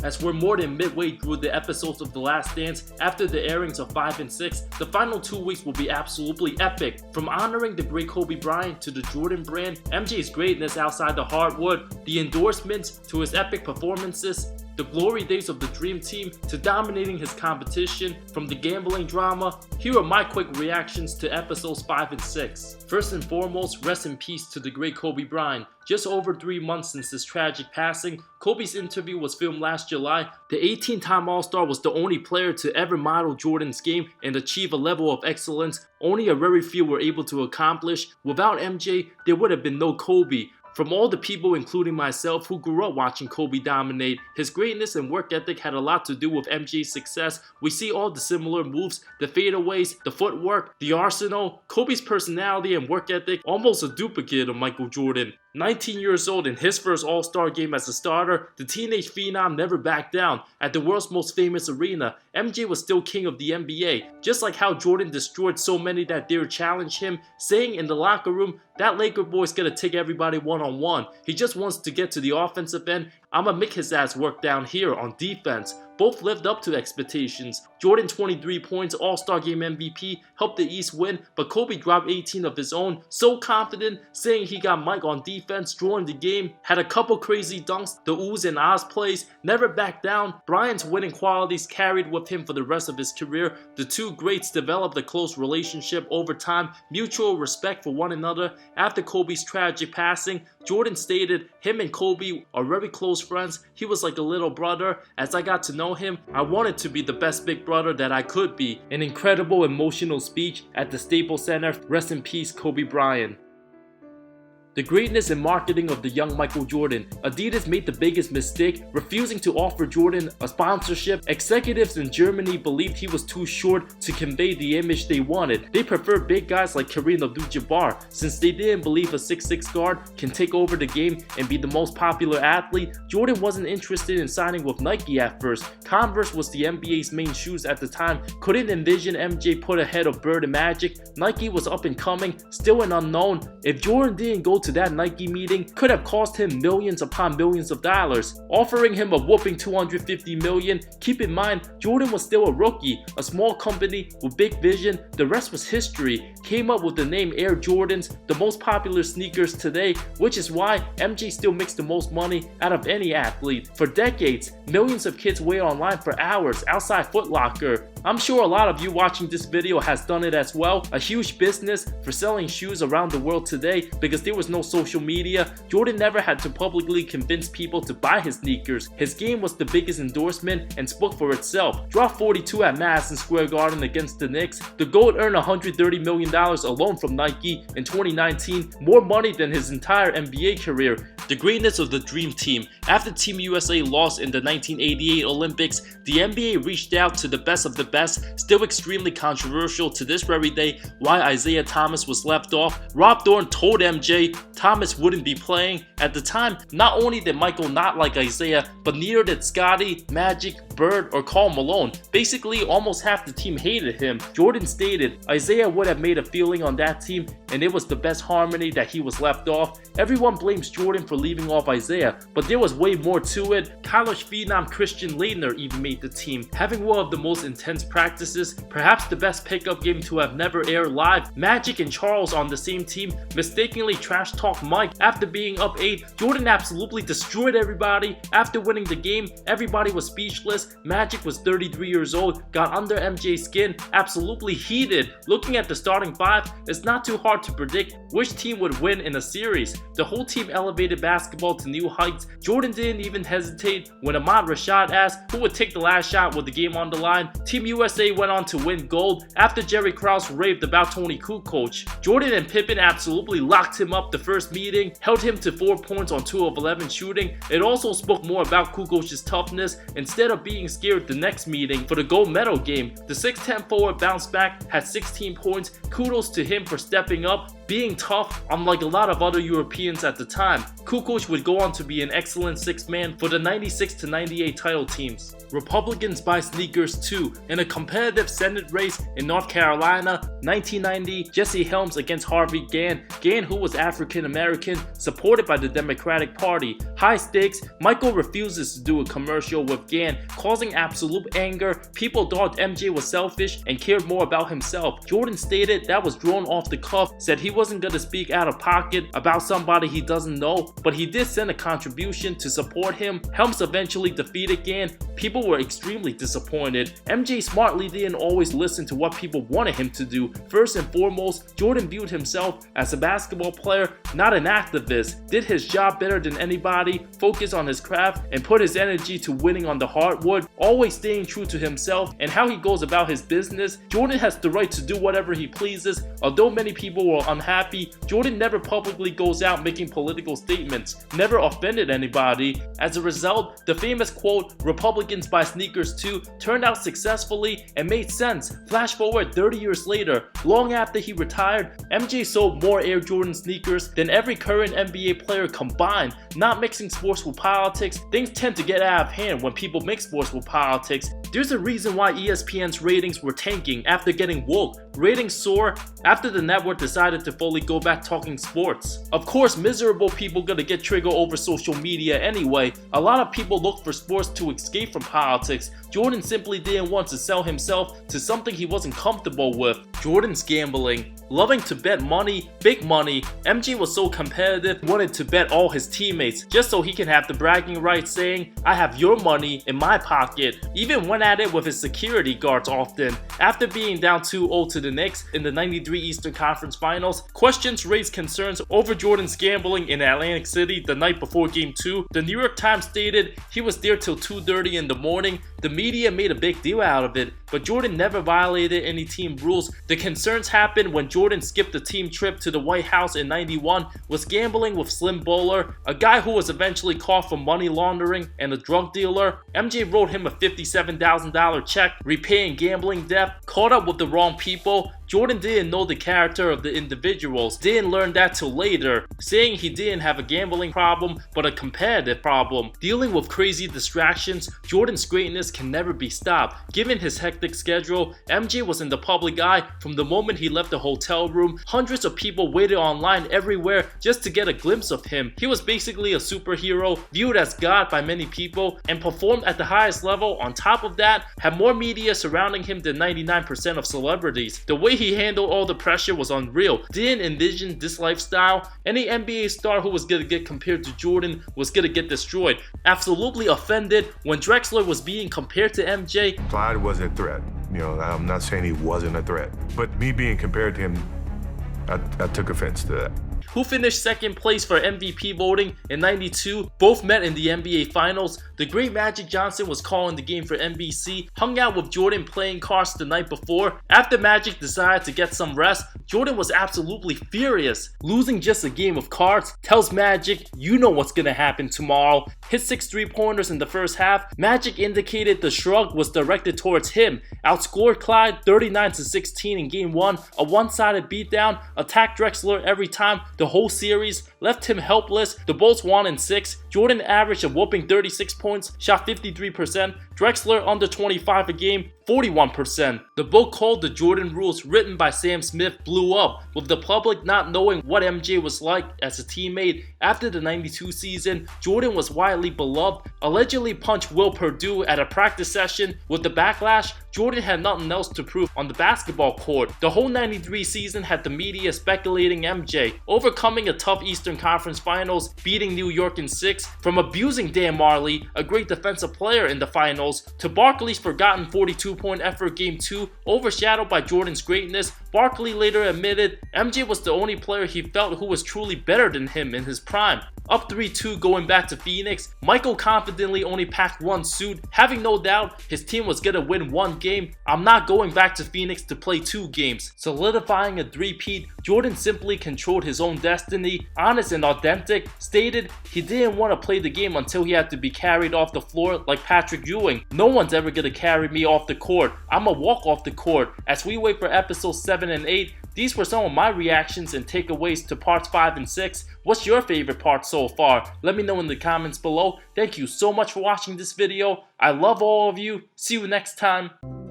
As we're more than midway through the episodes of The Last Dance, after the airings of 5 and 6, the final 2 weeks will be absolutely epic. From honoring the great Kobe Bryant to the Jordan brand, MJ's greatness outside the hardwood, the endorsements to his epic performances, the glory days of the Dream Team to dominating his competition, from the gambling drama, here are my quick reactions to episodes 5 and 6. First and foremost, rest in peace to the great Kobe Bryant. Just over 3 months since his tragic passing, Kobe's interview was filmed last July. The 18-time All-Star was the only player to ever model Jordan's game and achieve a level of excellence only a very few were able to accomplish. Without MJ, there would have been no Kobe. From all the people, including myself, who grew up watching Kobe dominate, his greatness and work ethic had a lot to do with MJ's success. We see all the similar moves, the fadeaways, the footwork, the arsenal. Kobe's personality and work ethic, almost a duplicate of Michael Jordan. 19 years old in his first All-Star game as a starter, the teenage phenom never backed down. At the world's most famous arena, MJ was still king of the NBA. Just like how Jordan destroyed so many that dared challenge him, saying in the locker room, "That Laker boy's gonna take everybody one-on-one. He just wants to get to the offensive end. I'ma make his ass work down here on defense." Both lived up to expectations. Jordan 23 points, All-Star Game MVP, helped the East win, but Kobe dropped 18 of his own, so confident, saying he got Mike on defense, drawing the game, had a couple crazy dunks, the oohs and ahs plays, never backed down. Bryant's winning qualities carried with him for the rest of his career. The two greats developed a close relationship over time, mutual respect for one another. After Kobe's tragic passing, Jordan stated him and Kobe are very close friends. He was like a little brother. As I got to know him, I wanted to be the best big brother that I could be. An incredible emotional speech at the Staples Center. Rest in peace, Kobe Bryant. The greatness and marketing of the young Michael Jordan. Adidas made the biggest mistake, refusing to offer Jordan a sponsorship. Executives in Germany believed he was too short to convey the image they wanted. They preferred big guys like Kareem Abdul-Jabbar, since they didn't believe a 6'6" guard can take over the game and be the most popular athlete. Jordan wasn't interested in signing with Nike at first. Converse was the NBA's main shoes at the time. Couldn't envision MJ put ahead of Bird and Magic. Nike was up and coming, still an unknown. If Jordan didn't go to that Nike meeting, could have cost him millions upon millions of dollars, offering him a whooping $250 million. Keep in mind, Jordan was still a rookie, a small company with big vision. The rest was history. Came up with the name Air Jordans, the most popular sneakers today, which is why MJ still makes the most money out of any athlete. For decades, millions of kids wait online for hours outside Foot Locker. I'm sure a lot of you watching this video has done it as well. A huge business for selling shoes around the world today because there was no social media. Jordan never had to publicly convince people to buy his sneakers. His game was the biggest endorsement and spoke for itself. Dropped 42 at Madison Square Garden against the Knicks. The GOAT earned $130 million alone from Nike in 2019, more money than his entire NBA career. The greatness of the Dream Team. After Team USA lost in the 1988 Olympics, the NBA reached out to the best of the best, still extremely controversial to this very day why Isaiah Thomas was left off. Rob Thorne told MJ Thomas wouldn't be playing. At the time, not only did Michael not like Isaiah, but neither did Scottie, Magic, Bird, or Karl Malone. Basically, almost half the team hated him. Jordan stated Isaiah would have made a feeling on that team, and it was the best harmony that he was left off. Everyone blames Jordan for leaving off Isaiah, but there was way more to it. College phenom Christian Laettner even made the team, having one of the most intense practices, perhaps the best pickup game to have never aired live. Magic and Charles on the same team mistakenly trash talked Mike after being up 8. Jordan absolutely destroyed everybody. After winning the game, everybody was speechless. Magic was 33 years old, got under MJ's skin, absolutely heated. Looking at the starting 5, it's not too hard to predict which team would win in a series. The whole team elevated basketball to new heights. Jordan didn't even hesitate when Ahmad Rashad asked who would take the last shot with the game on the line. Team USA went on to win gold after Jerry Krause raved about Tony Kukoc. Jordan and Pippen absolutely locked him up the first meeting, held him to 4 points on 2 of 11 shooting. It also spoke more about Kukoc's toughness instead of being scared the next meeting for the gold medal game. The 6'10" forward bounced back, had 16 points. Kudos to him for stepping up, being tough, unlike a lot of other Europeans at the time. Kukoc would go on to be an excellent 6th man for the 96 to 98 title teams. Republicans buy sneakers too. In a competitive Senate race in North Carolina, 1990, Jesse Helms against Harvey Gann. Gann, who was African American, supported by the Democratic Party. High stakes, Michael refuses to do a commercial with Gann, causing absolute anger. People thought MJ was selfish and cared more about himself. Jordan stated that was drawn off the cuff, said he wasn't gonna speak out of pocket about somebody he doesn't know, but he did send a contribution to support him. Helms eventually defeated Gann. People were extremely disappointed. MJ smartly didn't always listen to what people wanted him to do. First and foremost, Jordan viewed himself as a basketball player, not an activist, did his job better than anybody, focused on his craft, and put his energy to winning on the hardwood, always staying true to himself and how he goes about his business. Jordan has the right to do whatever he pleases. Although many people were unhappy, Jordan never publicly goes out making political statements, never offended anybody. As a result, the famous quote, "Republicans buy sneakers too," turned out successfully and made sense. Flash forward 30 years later, long after he retired, MJ sold more Air Jordan sneakers than every current NBA player combined. Not mixing sports with politics, things tend to get out of hand when people mix sports with politics. There's a reason why ESPN's ratings were tanking after getting woke. Ratings soar after the network decided to fully go back talking sports. Of course, miserable people gonna get triggered over social media anyway. A lot of people look for sports to escape from politics. Jordan simply didn't want to sell himself to something he wasn't comfortable with. Jordan's gambling. Loving to bet money, big money, MJ was so competitive, wanted to bet all his teammates just so he can have the bragging rights saying, "I have your money in my pocket." Even went at it with his security guards often. After being down 2-0 to the Knicks in the '93 Eastern Conference Finals, questions raised concerns over Jordan's gambling in Atlantic City the night before Game 2. The New York Times stated he was there till 2:30 in the morning. The media made a big deal out of it, but Jordan never violated any team rules. The concerns happened when Jordan skipped the team trip to the White House in '91, was gambling with Slim Bowler, a guy who was eventually caught for money laundering and a drug dealer. MJ wrote him a $57,000 check, repaying gambling debt, caught up with the wrong people. Jordan didn't know the character of the individuals, didn't learn that till later, saying he didn't have a gambling problem but a competitive problem. Dealing with crazy distractions, Jordan's greatness can never be stopped. Given his hectic schedule, MJ was in the public eye from the moment he left the hotel room. Hundreds of people waited online everywhere just to get a glimpse of him. He was basically a superhero, viewed as God by many people, and performed at the highest level. On top of that, had more media surrounding him than 99% of celebrities. The way he handled all the pressure was unreal. Didn't envision this lifestyle. Any NBA star who was gonna get compared to Jordan was gonna get destroyed. Absolutely offended when Drexler was being compared to MJ. Clyde was a threat. You know, I'm not saying he wasn't a threat, but me being compared to him, I took offense to that. Who finished second place for MVP voting in '92. Both met in the NBA Finals. The great Magic Johnson was calling the game for NBC, hung out with Jordan playing cards the night before. After Magic decided to get some rest, Jordan was absolutely furious. Losing just a game of cards, tells Magic, "You know what's gonna happen tomorrow." Hit 6 3-pointers in the first half. Magic indicated the shrug was directed towards him. Outscored Clyde 39-16 in Game 1, a one-sided beatdown, attacked Drexler every time. The whole series left him helpless. The Bulls won in 6. Jordan averaged a whopping 36 points, shot 53%. Drexler under 25 a game, 41%. The book called The Jordan Rules, written by Sam Smith, blew up, with the public not knowing what MJ was like as a teammate. After the '92 season, Jordan was widely beloved, allegedly punched Will Perdue at a practice session. With the backlash, Jordan had nothing else to prove on the basketball court. The whole '93 season had the media speculating MJ, overcoming a tough Eastern Conference Finals, beating New York in 6, from abusing Dan Marley, a great defensive player in the finals, to Barkley's forgotten 42-point effort Game 2, overshadowed by Jordan's greatness. Barkley later admitted MJ was the only player he felt who was truly better than him in his prime. Up 3-2 going back to Phoenix, Michael confidently only packed one suit, having no doubt his team was gonna win one game. "I'm not going back to Phoenix to play 2 games. Solidifying a three-peat, Jordan simply controlled his own destiny. Honest and authentic, stated he didn't want to play the game until he had to be carried off the floor like Patrick Ewing. "No one's ever gonna carry me off the court. I'ma walk off the court." As we wait for episodes 7 and 8, these were some of my reactions and takeaways to parts 5 and 6. What's your favorite part so far? Let me know in the comments below. Thank you so much for watching this video. I love all of you. See you next time.